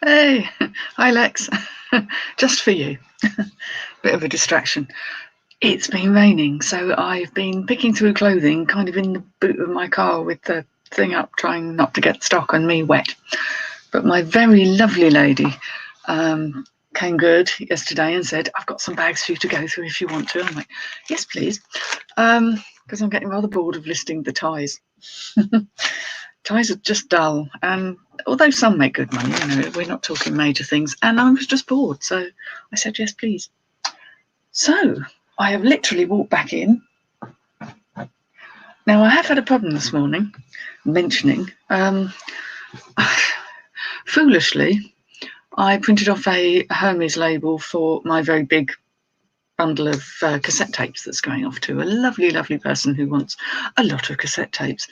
Hey, hi Lex. Just for you. Bit of a distraction. It's been raining, so I've been picking through clothing kind of in the boot of my car with the thing up, trying not to get stuck and me wet. But my very lovely lady came good yesterday and said, I've got some bags for you to go through if you want to. I'm like, yes, please. Because I'm getting rather bored of listing the ties. Ties are just dull, and although some make good money, we're not talking major things, and I was just bored, so I said yes please. So I have literally walked back in. Now I have had a problem this morning mentioning foolishly I printed off a Hermes label for my very big bundle of cassette tapes that's going off to a lovely person who wants a lot of cassette tapes.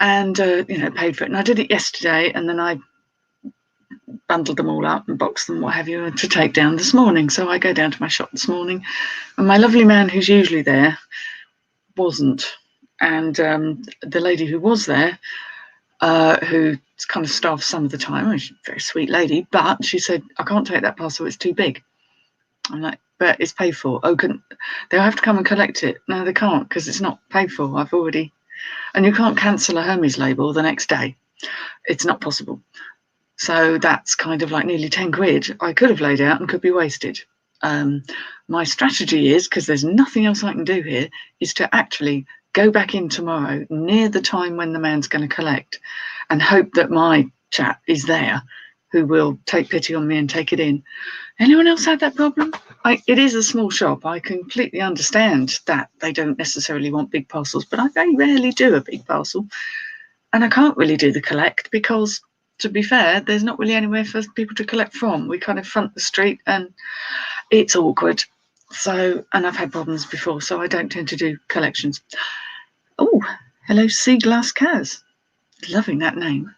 And paid for it. And I did it yesterday, and then I bundled them all up and boxed them, what have you, to take down this morning. So I go down to my shop this morning, and my lovely man who's usually there wasn't. And the lady who was there, who's kind of staffed some of the time, she's a very sweet lady, but she said, I can't take that parcel, it's too big. I'm like, but it's paid for. Oh, they'll have to come and collect it. No, they can't, because it's not paid for. I've already... And you can't cancel a Hermes label the next day. It's not possible. So that's kind of like nearly 10 quid I could have laid out and could be wasted. My strategy is, because there's nothing else I can do here, is to actually go back in tomorrow near the time when the man's going to collect and hope that my chap is there who will take pity on me and take it in. Anyone else had that problem? It is a small shop. I completely understand that they don't necessarily want big parcels, but I very rarely do a big parcel. And I can't really do the collect because, to be fair, there's not really anywhere for people to collect from. We kind of front the street and it's awkward. So, and I've had problems before, so I don't tend to do collections. Oh, hello, Sea Glass Kaz. Loving that name.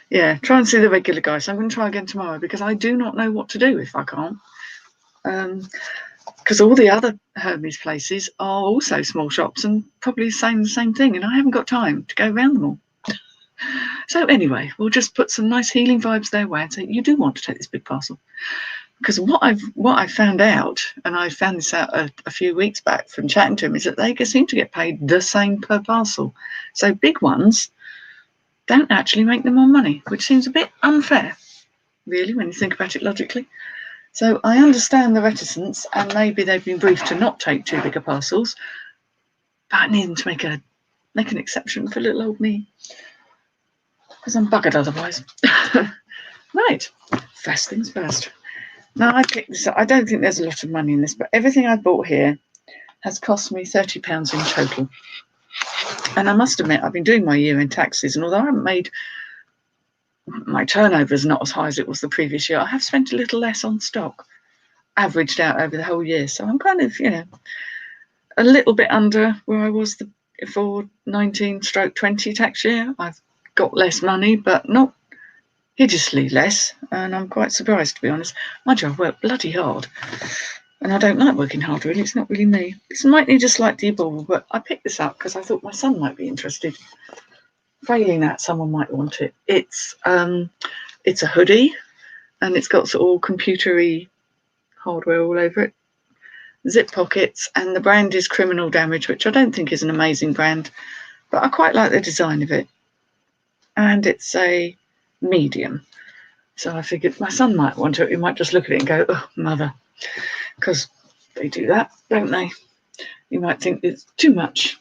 Yeah, try and see the regular guy. So I'm going to try again tomorrow because I do not know what to do if I can't. Because all the other Hermes places are also small shops and probably saying the same thing, and I haven't got time to go around them all. So anyway, we'll just put some nice healing vibes their way and say, you do want to take this big parcel. Because what I've found out, and I found this out a few weeks back from chatting to him, is that they seem to get paid the same per parcel. So big ones don't actually make them more money, which seems a bit unfair, really, when you think about it logically. So I understand the reticence, and maybe they've been briefed to not take too big a parcels, but I need them to make an exception for little old me, because I'm buggered otherwise. Right, first things first. Now I picked this up. I don't think there's a lot of money in this, but everything I bought here has cost me £30 in total. And I must admit, I've been doing my year-end taxes, and although I haven't made... my turnover is not as high as it was the previous year, I have spent a little less on stock, averaged out over the whole year. So I'm kind of, a little bit under where I was for 19/20 tax year. I've got less money, but not hideously less, and I'm quite surprised, to be honest. Mind you, I work bloody hard, and I don't like working hard, really. It's not really me. This might need a slight debobble, but I picked this up because I thought my son might be interested. Failing that, someone might want it. It's a hoodie, and it's got sort of computery hardware all over it. Zip pockets, and the brand is Criminal Damage, which I don't think is an amazing brand, but I quite like the design of it. And it's a medium. So I figured my son might want it. He might just look at it and go, oh, mother. Because they do that, don't they? You might think it's too much,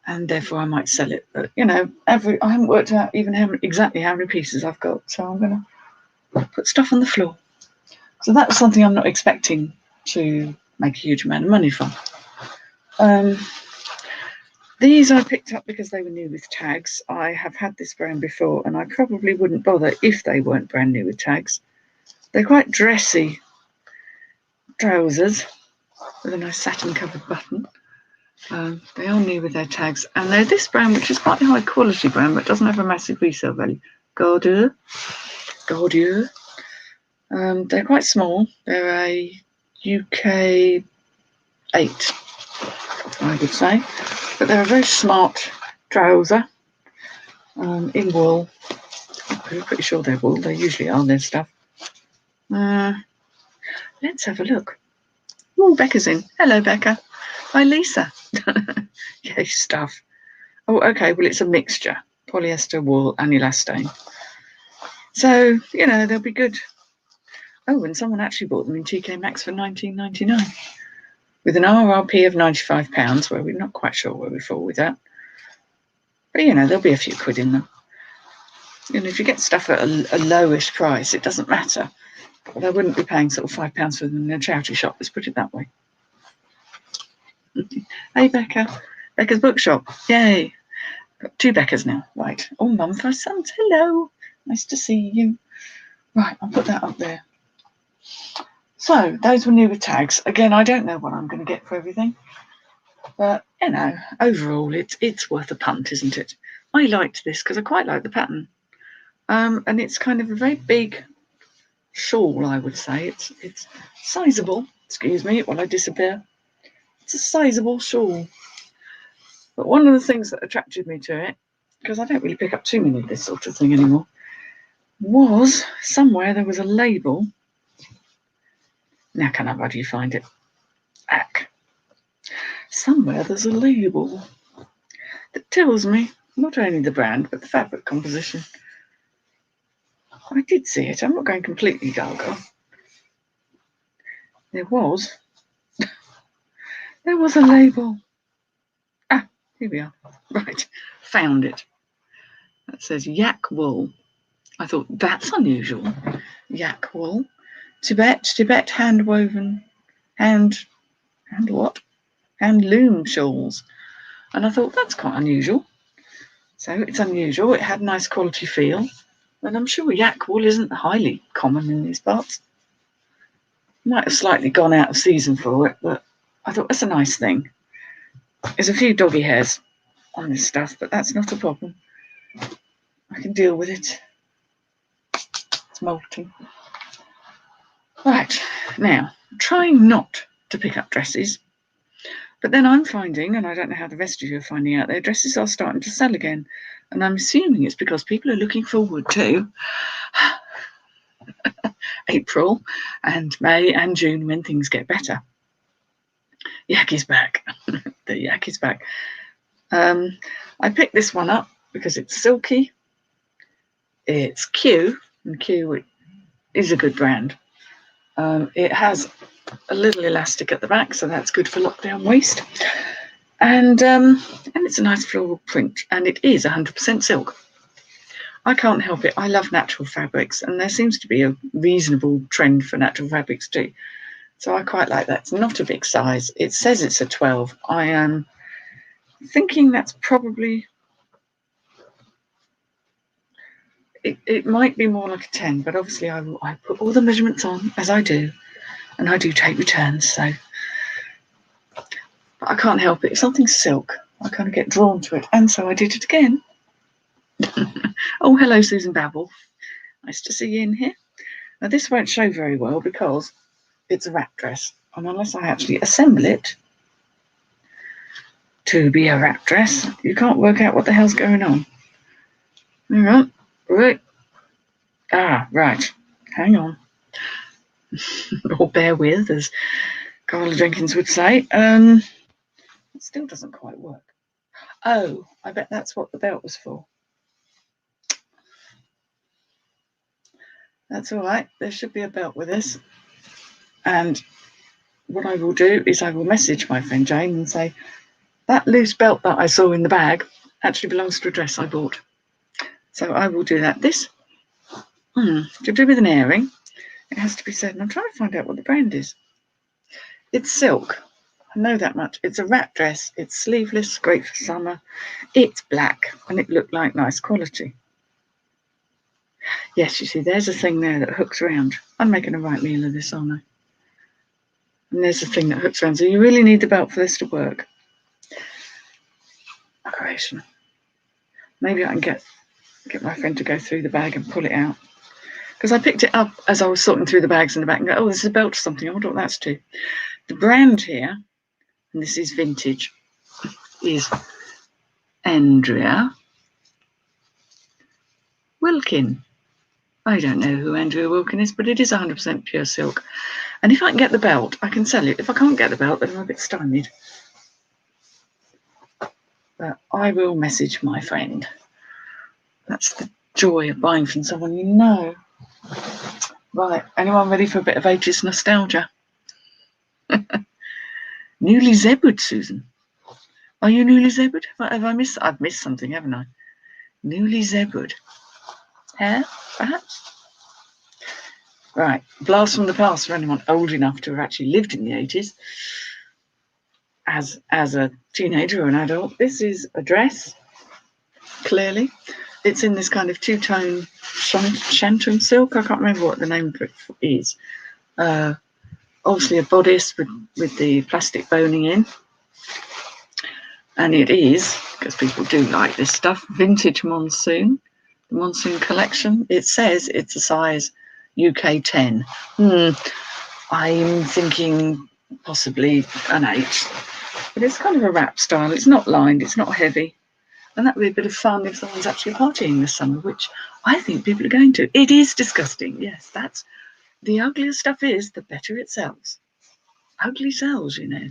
and therefore I might sell it. But, I haven't worked out even exactly how many pieces I've got, so I'm going to put stuff on the floor. So that's something I'm not expecting to make a huge amount of money from. These I picked up because they were new with tags. I have had this brand before, and I probably wouldn't bother if they weren't brand new with tags. They're quite dressy trousers with a nice satin-covered button. They are new with their tags, and they're this brand, which is quite a high-quality brand, but doesn't have a massive resale value. Gaudieu. They're quite small. They're a UK 8, I would say. But they're a very smart trouser in wool. I'm pretty sure they're wool. They usually are their stuff. Let's have a look. Oh, Becca's in. Hello, Becca. Hi, Lisa. Yay, stuff. Oh, okay. Well, it's a mixture. Polyester, wool, and elastane. So, you know, they'll be good. Oh, and someone actually bought them in TK Maxx for $19.99 with an RRP of £95, where we're not quite sure where we fall with that. But, you know, there'll be a few quid in them. You know, if you get stuff at a lowish price, it doesn't matter. But I wouldn't be paying sort of £5 for them in a charity shop, let's put it that way. Hey, Becca. Becca's Bookshop. Yay. Got 2 Beccas now. Right. Oh, Mum for Sons. Hello. Nice to see you. Right, I'll put that up there. So, those were new with tags. Again, I don't know what I'm going to get for everything. But, you know, overall, it's worth a punt, isn't it? I liked this because I quite like the pattern. And it's kind of a very big shawl, I would say. It's sizable. Excuse me while I disappear. It's a sizable shawl. But one of the things that attracted me to it, because I don't really pick up too many of this sort of thing anymore, was somewhere there was a label. Now can I bloody find it? Somewhere there's a label that tells me not only the brand, but the fabric composition. I did see it. I'm not going completely gaga. There was a label. Here we are. Right, found it. That says yak wool. I thought that's unusual. Yak wool. Tibet hand woven, hand loom shawls. And I thought that's quite unusual. So it's unusual. It had a nice quality feel. And I'm sure yak wool isn't highly common in these parts. Might have slightly gone out of season for it, but I thought that's a nice thing. There's a few doggy hairs on this stuff, but that's not a problem. I can deal with it. It's molting. Right, now, trying not to pick up dresses, but then I'm finding, and I don't know how the rest of you are finding out, their dresses are starting to sell again. And I'm assuming it's because people are looking forward to April and May and June when things get better. Yak is back. The yak is back. I picked this one up because it's silky. It's Q, and Q is a good brand. It has a little elastic at the back, so that's good for lockdown waist. And it's a nice floral print, and it is 100% silk. I can't help it. I love natural fabrics, and there seems to be a reasonable trend for natural fabrics too. So I quite like that. It's not a big size. It says it's a 12. I am thinking that's probably... It might be more like a 10, but obviously I put all the measurements on, as I do, and I do take returns, so... But I can't help it. If something's silk, I kind of get drawn to it, and so I did it again. Oh, hello, Susan Babble. Nice to see you in here. Now, this won't show very well because it's a wrap dress, and unless I actually assemble it to be a wrap dress, you can't work out what the hell's going on. Hang on. Right. Right. Hang on. Or bear with, as Carla Jenkins would say. It still doesn't quite work. Oh, I bet that's what the belt was for. That's all right. There should be a belt with this. And what I will do is I will message my friend Jane and say, that loose belt that I saw in the bag actually belongs to a dress I bought. So I will do that. This, to do with an airing, it has to be said, and I'm trying to find out what the brand is. It's silk. I know that much. It's a wrap dress. It's sleeveless, great for summer. It's black, and it looked like nice quality. Yes, you see, there's a thing there that hooks around. I'm making a right meal of this, aren't I? And there's a thing that hooks around. So you really need the belt for this to work. Decoration. Maybe I can get my friend to go through the bag and pull it out. Because I picked it up as I was sorting through the bags in the back and go, oh, this is a belt or something. I wonder what that's to. The brand here, and this is vintage, is Andrea Wilkin. I don't know who Andrea Wilkin is, but it is 100% pure silk. And if I can get the belt, I can sell it. If I can't get the belt, then I'm a bit stymied. But I will message my friend. That's the joy of buying from someone you know. Right, anyone ready for a bit of 80s nostalgia? Newly zebbered, Susan. Are you newly zebbered? I've missed something, haven't I? Newly zebbered. Hair, perhaps? Right, blast from the past for anyone old enough to have actually lived in the 80s. As a teenager or an adult, this is a dress, clearly. It's in this kind of two-tone shantung silk. I can't remember what the name of it is. Obviously a bodice with the plastic boning in. And it is, because people do like this stuff, vintage monsoon. The monsoon collection. It says it's a size UK 10. I'm thinking possibly an 8. But it's kind of a wrap style. It's not lined, it's not heavy. And that would be a bit of fun if someone's actually partying this summer, which I think people are going to. It is disgusting. Yes, that's the uglier stuff is, the better it sells. Ugly sells, you know.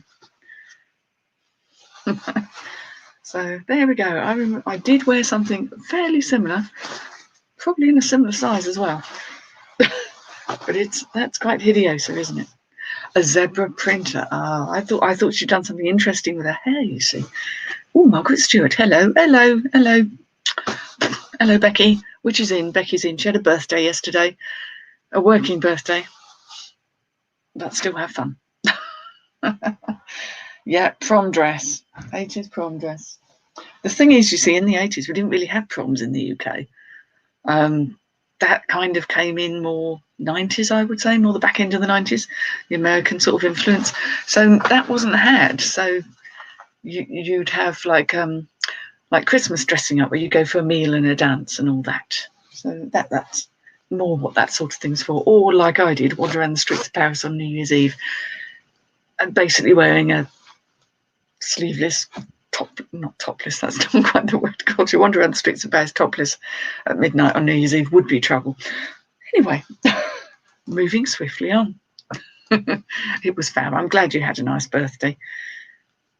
So there we go. I remember I did wear something fairly similar, probably in a similar size as well. But that's quite hideous, isn't it? A zebra printer. I thought she'd done something interesting with her hair, you see. Oh, Margaret Stewart. Hello, Becky. Which is in? Becky's in. She had a birthday yesterday, a working birthday, but still have fun. Yeah, prom dress. 80s prom dress. The thing is, you see, in the 80s, we didn't really have proms in the UK. That kind of came in more 90s, I would say, more the back end of the 90s, the American sort of influence. So that wasn't had. So you'd have like Christmas dressing up, where you go for a meal and a dance and all that. So that's more what that sort of thing's for. Or like I did, wander around the streets of Paris on New Year's Eve and basically wearing a sleeveless not topless, that's not quite the word. God, you wander around the streets of Paris topless at midnight on New Year's Eve would be trouble. Anyway, moving swiftly on. It was fab. I'm glad you had a nice birthday.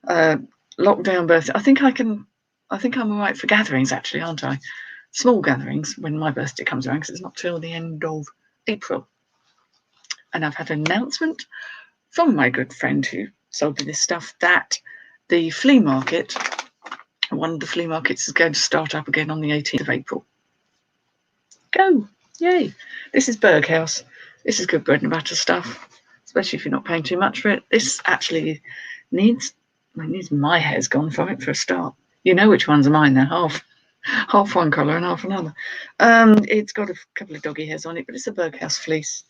Lockdown birthday. I think I'm all right for gatherings, actually, aren't I? Small gatherings when my birthday comes around, because it's not till the end of April. And I've had an announcement from my good friend who sold me this stuff that the flea market, one of the flea markets, is going to start up again on the 18th of April. Go! Yay! This is Berghaus. This is good bread and butter stuff, especially if you're not paying too much for it. This actually needs my hair's gone from it for a start. You know which ones are mine. They're half one colour and half another. It's got a couple of doggy hairs on it, but it's a Berghaus fleece.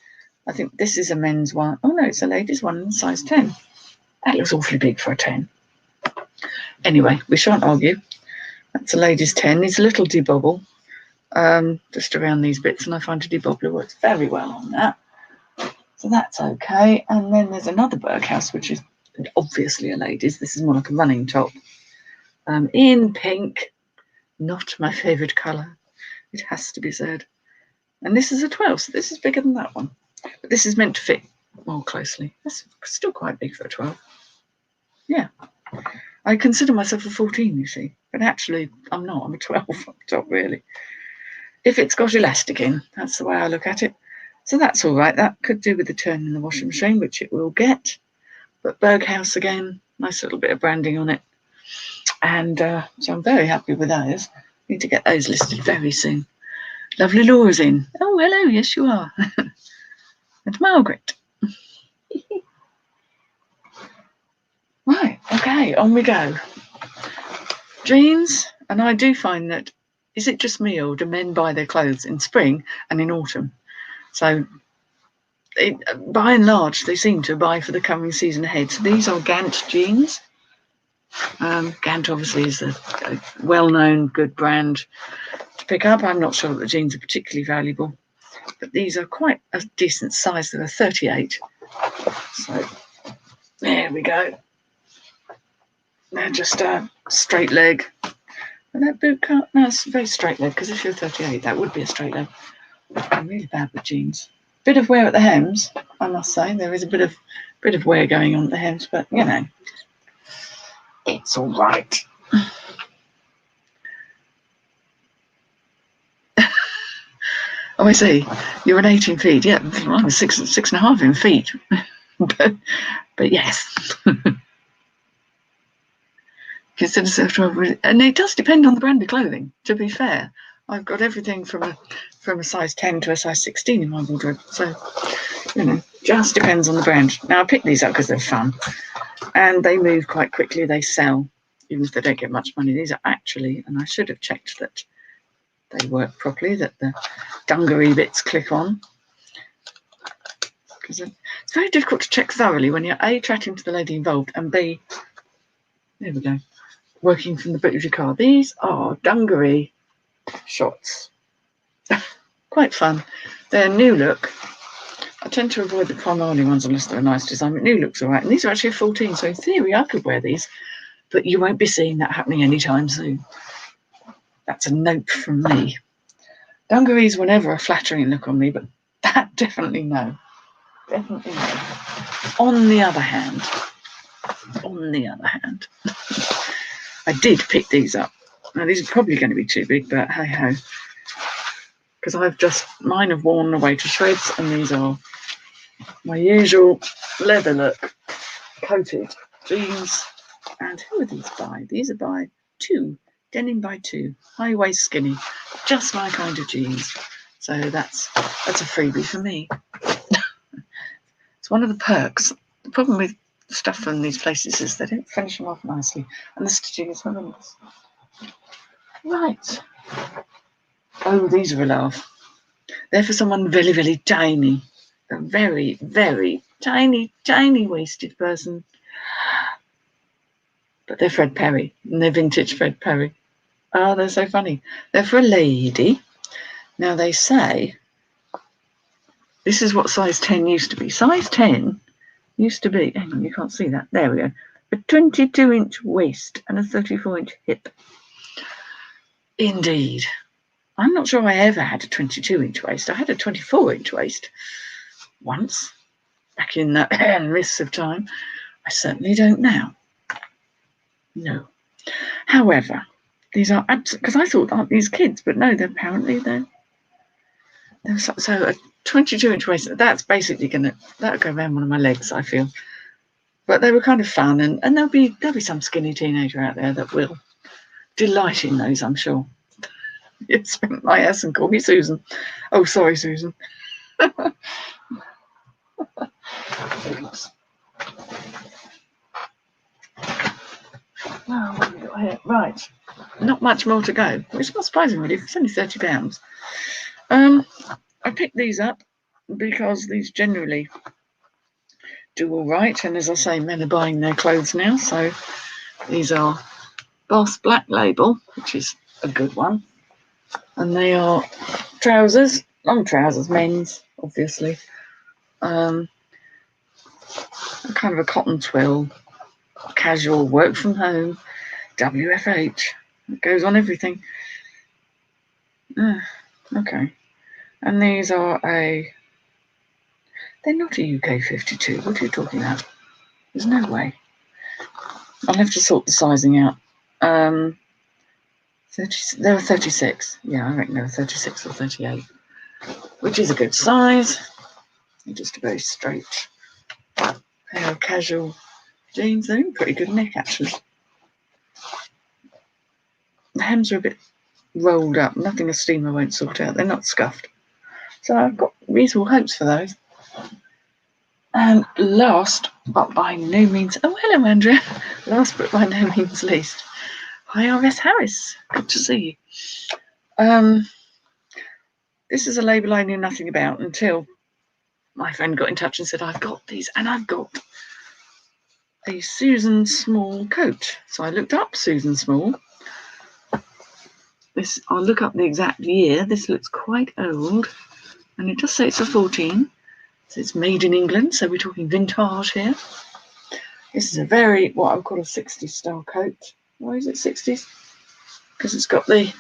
I think this is a men's one. Oh no, it's a ladies one in size 10. That looks awfully big for a 10. Anyway, we shan't argue. That's a ladies 10. Needs a little debobble, just around these bits, and I find a debobbler works very well on that. So that's okay. And then there's another Berghaus, which is obviously a ladies. This is more like a running top, in pink. Not my favourite colour, it has to be said. And this is a 12, so this is bigger than that one. But this is meant to fit more closely. That's still quite big for a 12. Yeah. I consider myself a 14, you see. But actually, I'm not. I'm a 12 on top, really. If it's got elastic in, that's the way I look at it. So that's all right. That could do with the turn in the washing machine, which it will get. But Berghaus again, nice little bit of branding on it. And so I'm very happy with those. Need to get those listed very soon. Lovely Laura's in. Oh, hello. Yes, you are. And Margaret. Right. Okay. On we go. Jeans. And I do find that, is it just me or do men buy their clothes in spring and in autumn? So by and large, they seem to buy for the coming season ahead. So these are Gant jeans. Gant obviously is a well-known good brand to pick up. I'm not sure that the jeans are particularly valuable, but these are quite a decent size. They're a 38. So there we go. They're just a straight leg. And that boot cut, no, it's a very straight leg, because if you're 38, that would be a straight leg. I'm really bad with jeans. Bit of wear at the hems, I must say. There is a bit of wear going on at the hems, but you know, it's all right. Oh, I see. You're an 18 feet. Yeah, I was 6.5 in feet. but yes. Consider yourself to, and it does depend on the brand of clothing. To be fair, I've got everything from a size 10 to a size 16 in my wardrobe. So, you know, just depends on the brand. Now I picked these up because they're fun, and they move quite quickly. They sell, even if they don't get much money. These are actually, and I should have checked that they work properly, that the dungaree bits click on, because it's very difficult to check thoroughly when you're A, chatting to the lady involved, and B, there we go, working from the boot of your car. These are dungaree shorts. Quite fun. They're new look. I tend to avoid the Primarily ones unless they're a nice design, but new look's all right. And these are actually a 14, so in theory I could wear these, but you won't be seeing that happening anytime soon. That's a note from me. Dungarees were never a flattering look on me, but that definitely no. Definitely no. On the other hand, I did pick these up. Now these are probably going to be too big, but hey ho. Because mine have worn away to shreds, and these are my usual leather look, coated jeans. And who are these by? These are by Two, denim by Two, high waist skinny, just my kind of jeans. So that's a freebie for me. It's one of the perks. The problem with stuff from these places is they don't finish them off nicely, and the stitching is horrendous. Right. Oh, these are a laugh. They're for someone very, very tiny. A very, very tiny, tiny waisted person. But they're Fred Perry, and they're vintage Fred Perry. Oh, they're so funny. They're for a lady. Now they say, this is what size 10 used to be. Size 10 used to be, hang on, you can't see that. There we go. A 22-inch waist and a 34-inch hip. Indeed. I'm not sure I ever had a 22-inch waist. I had a 24-inch waist once, back in the mists of time. I certainly don't now. No. However, these are absolutely, because I thought, aren't these kids? But no, they're so a 22-inch waist. That's basically that'll go around one of my legs, I feel. But they were kind of fun, and there'll be some skinny teenager out there that will delight in those, I'm sure. You spent my ass and call me Susan. Oh, sorry, Susan. Oh, what have we got here? Right, not much more to go, which is not surprising really. It's only £30. I picked these up because these generally do all right, and as I say, men are buying their clothes now, so these are Boss Black Label, which is a good one, and they are trousers, long trousers, men's, obviously, kind of a cotton twill, casual, work from home, WFH. It goes on everything. Okay. And these are they're not a UK 52. What are you talking about? There's no way. I'll have to sort the sizing out. They were 36. Yeah, I reckon they were 36 or 38, which is a good size. Just a very straight pair of casual jeans. They're in pretty good nick, actually. The hems are a bit rolled up. Nothing a steamer won't sort out. They're not scuffed. So I've got reasonable hopes for those. And last, but by no means... Oh, hello, Andrea. Last, but by no means least. Hi, R.S. Harris. Good to see you. This is a label I knew nothing about until my friend got in touch and said, I've got these, and I've got a Susan Small coat. So I looked up Susan Small. I'll look up the exact year. This looks quite old, and it does say it's a 14. So it's made in England, so we're talking vintage here. This is a very, what I would call a 60s style coat. Why is it 60s? Because it's got the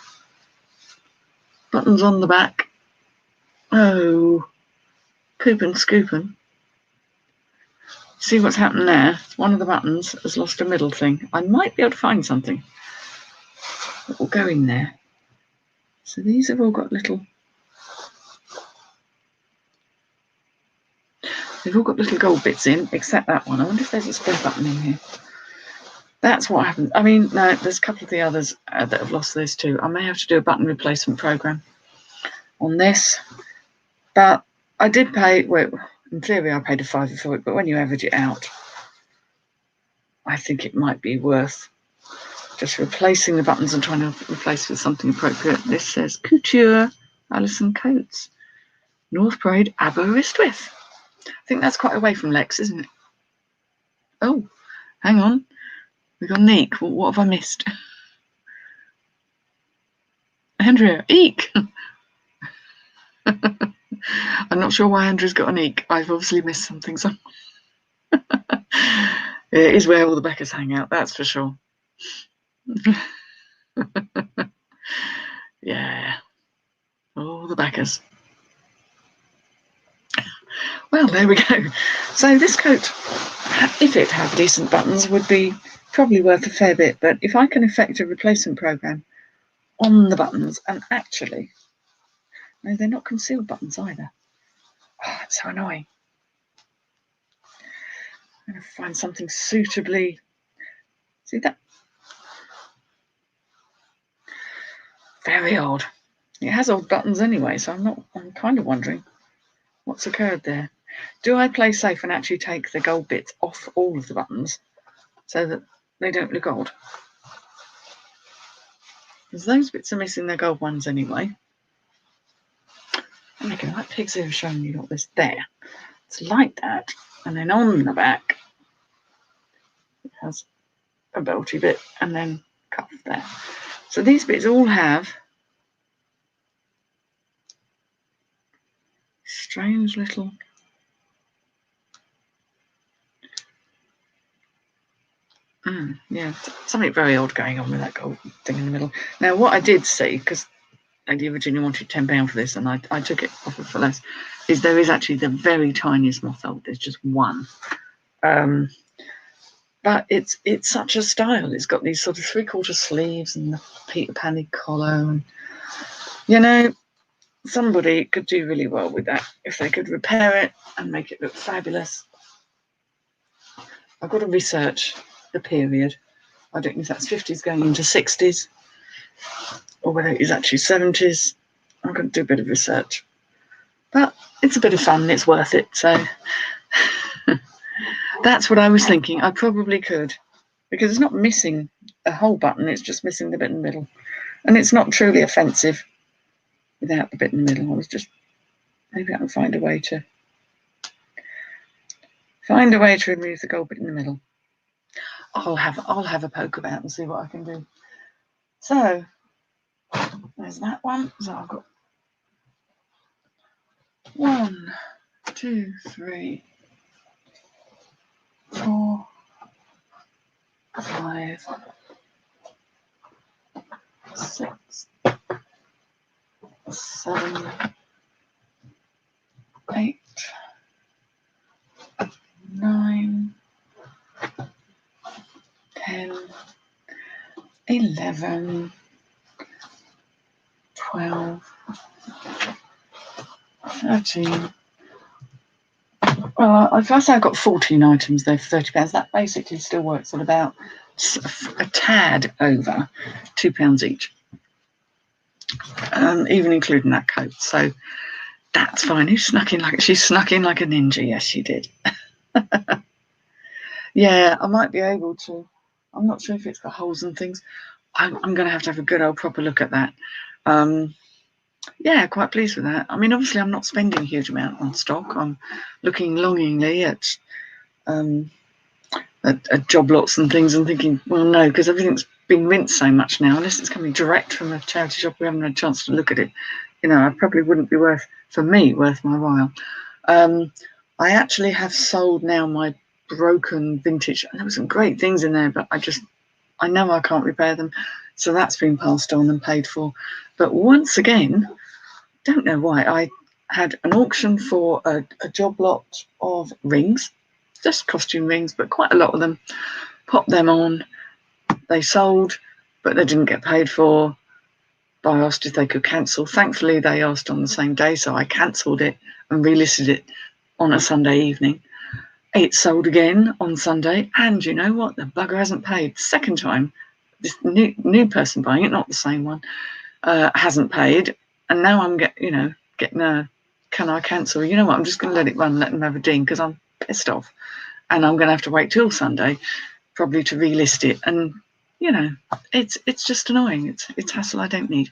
buttons on the back, Oh, poopin' scoopin'. See what's happened there? One of the buttons has lost a middle thing. I might be able to find something that will go in there. So these have all got little... They've all got little gold bits in, except that one. I wonder if there's a spare button in here. That's what happened. I mean, no, there's a couple of the others that have lost theirs too. I may have to do a button replacement program on this. But I did pay, well, in theory I paid a £5 for it, but when you average it out, I think it might be worth just replacing the buttons and trying to replace with something appropriate. This says Couture, Alison Coates, North Parade, Aberystwyth. I think that's quite away from Lex, isn't it? Oh, hang on. We've got an eek. What have I missed? Andrea, eek! I'm not sure why Andrew's got an eek. I've obviously missed something. So it is where all the Beckers hang out, that's for sure. Yeah, all the Beckers. Well, there we go. So this coat, if it had decent buttons, would be probably worth a fair bit. But if I can effect a replacement program on the buttons, and actually, no, they're not concealed buttons either. Oh, it's so annoying. I'm going to find something suitably... See that? Very odd. It has odd buttons anyway, so I'm kind of wondering what's occurred there. Do I play safe and actually take the gold bits off all of the buttons so that they don't look odd? Because those bits are missing their gold ones anyway. And again, like pigs who have shown you got this there. It's like that. And then on the back, it has a belty bit and then cuff there. So these bits all have strange little... yeah, something very odd going on with that gold thing in the middle. Now, what I did see, because Lady Virginia wanted £10 for this, and I took it off for less, is there is actually the very tiniest moth hole. There's just one. But it's such a style. It's got these sort of 3/4 sleeves and the Peter Pan collar. And, you know, somebody could do really well with that if they could repair it and make it look fabulous. I've got to research the period. I don't know if that's 50s going into 60s or whether it is actually 70s. I'm going to do a bit of research. But it's a bit of fun and it's worth it. So that's what I was thinking. I probably could, because it's not missing a whole button. It's just missing the bit in the middle. And it's not truly offensive without the bit in the middle. I was just, maybe I can find a way to remove the gold bit in the middle. I'll have a poke about and see what I can do. So there's that one. So I've got 1, 2, 3, 4, 5, 6, 7, 8, 9, 10, 11, 12, 13. Well, if I say I've got 14 items there for £30, that basically still works at about a tad over £2 each, even including that coat. So that's fine. She snuck in like a ninja. Yes, she did. Yeah, I might be able to. I'm not sure if it's got holes and things. I'm going to have a good old proper look at that. Yeah, quite pleased with that. I mean, obviously, I'm not spending a huge amount on stock. I'm looking longingly at job lots and things and thinking, well, no, because everything's being rinsed so much now. Unless it's coming direct from a charity shop, we haven't had a chance to look at it. You know, it probably wouldn't be worth my while. I actually have sold now my broken vintage. And there were some great things in there, but I know I can't repair them. So that's been passed on and paid for. But once again, don't know why, had an auction for a job lot of rings, just costume rings, but quite a lot of them. Popped them on. They sold, but they didn't get paid for. I asked if they could cancel. Thankfully, they asked on the same day, so I cancelled it and relisted it on a Sunday evening. It sold again on Sunday, and you know what? The bugger hasn't paid. Second time, this new person buying it, not the same one, hasn't paid, and now I'm getting a, can I cancel? You know what? I'm just going to let it run, let them have a ding, because I'm pissed off, and I'm going to have to wait till Sunday, probably, to relist it. And it's just annoying. It's hassle I don't need.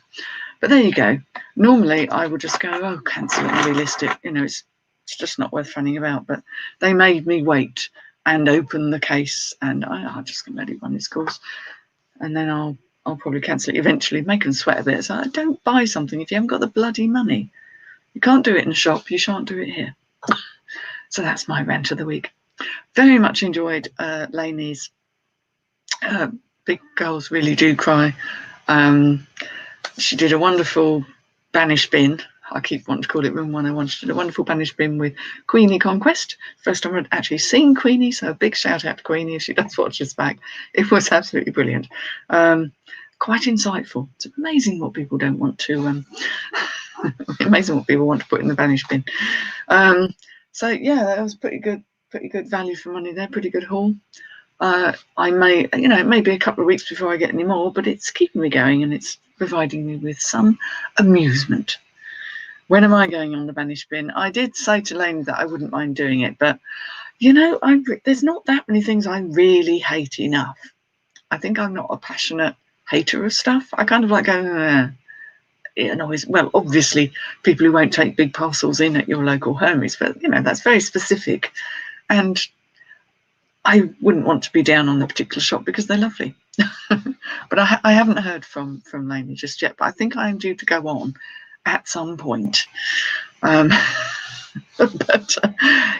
But there you go. Normally I would just go, cancel it and relist it. It's just not worth funning about. But they made me wait and open the case, and I'm just going to let it run its course, and then I'll probably cancel it eventually, make them sweat a bit. So I don't buy something if you haven't got the bloody money. You can't do it in a shop. You shan't do it here. So that's my rant of the week. Very much enjoyed Lainey's Big Girls Really Do Cry. She did a wonderful Banish bin. I keep wanting to call it Room 101. She did a wonderful Banish bin with Queenie Conquest. First time I'd actually seen Queenie, so a big shout out to Queenie if she does watch this back. It was absolutely brilliant. Quite insightful. It's amazing what people don't want to amazing what people want to put in the Banish bin. So yeah, that was pretty good value for money there, pretty good haul. I may, it may be a couple of weeks before I get any more, but it's keeping me going and it's providing me with some amusement. When am I going on the Banish bin? I did say to Lane that I wouldn't mind doing it, but there's not that many things I really hate enough. I think I'm not a passionate hater of stuff. I kind of like going, it annoys. Well, obviously, people who won't take big parcels in at your local Hermes, but that's very specific, and I wouldn't want to be down on the particular shop because they're lovely. But I haven't heard from Lainey just yet, but I think I am due to go on at some point.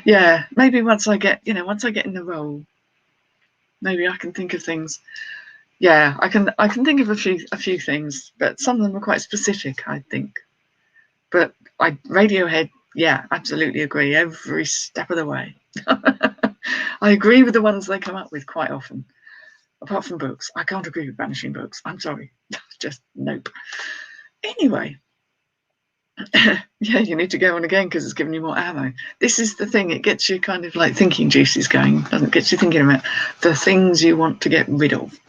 Yeah, maybe once I get in the role, maybe I can think of things. Yeah, I can think of a few things, but some of them are quite specific, I think. But Radiohead, yeah, absolutely agree every step of the way. I agree with the ones they come up with quite often. Apart from books, I can't agree with banishing books. I'm sorry, just nope. Anyway, yeah, you need to go on again because it's giving you more ammo. This is the thing; it gets you kind of like thinking juices going, doesn't it? Get you thinking about the things you want to get rid of.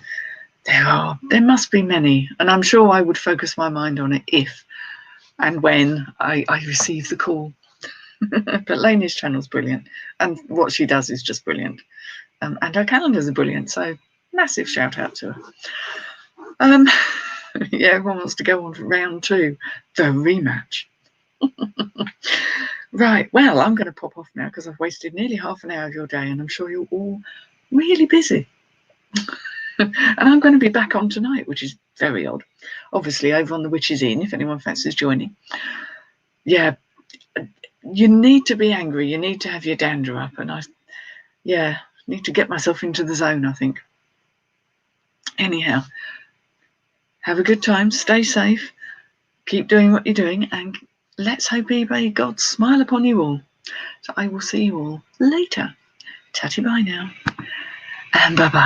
There must be many, and I'm sure I would focus my mind on it if and when I receive the call. But Lainey's channel's brilliant, and what she does is just brilliant, and her calendars are brilliant. So massive shout out to her. Yeah, everyone wants to go on to round 2, the rematch. Right, well, I'm going to pop off now because I've wasted nearly half an hour of your day, and I'm sure you're all really busy. And I'm going to be back on tonight, which is very odd. Obviously, over on the Witch's Inn, if anyone fancies joining. Yeah, you need to be angry. You need to have your dander up. And I need to get myself into the zone, I think. Anyhow, have a good time. Stay safe. Keep doing what you're doing. And let's hope eBay God smile upon you all. So I will see you all later. Tatty bye now. And bye-bye.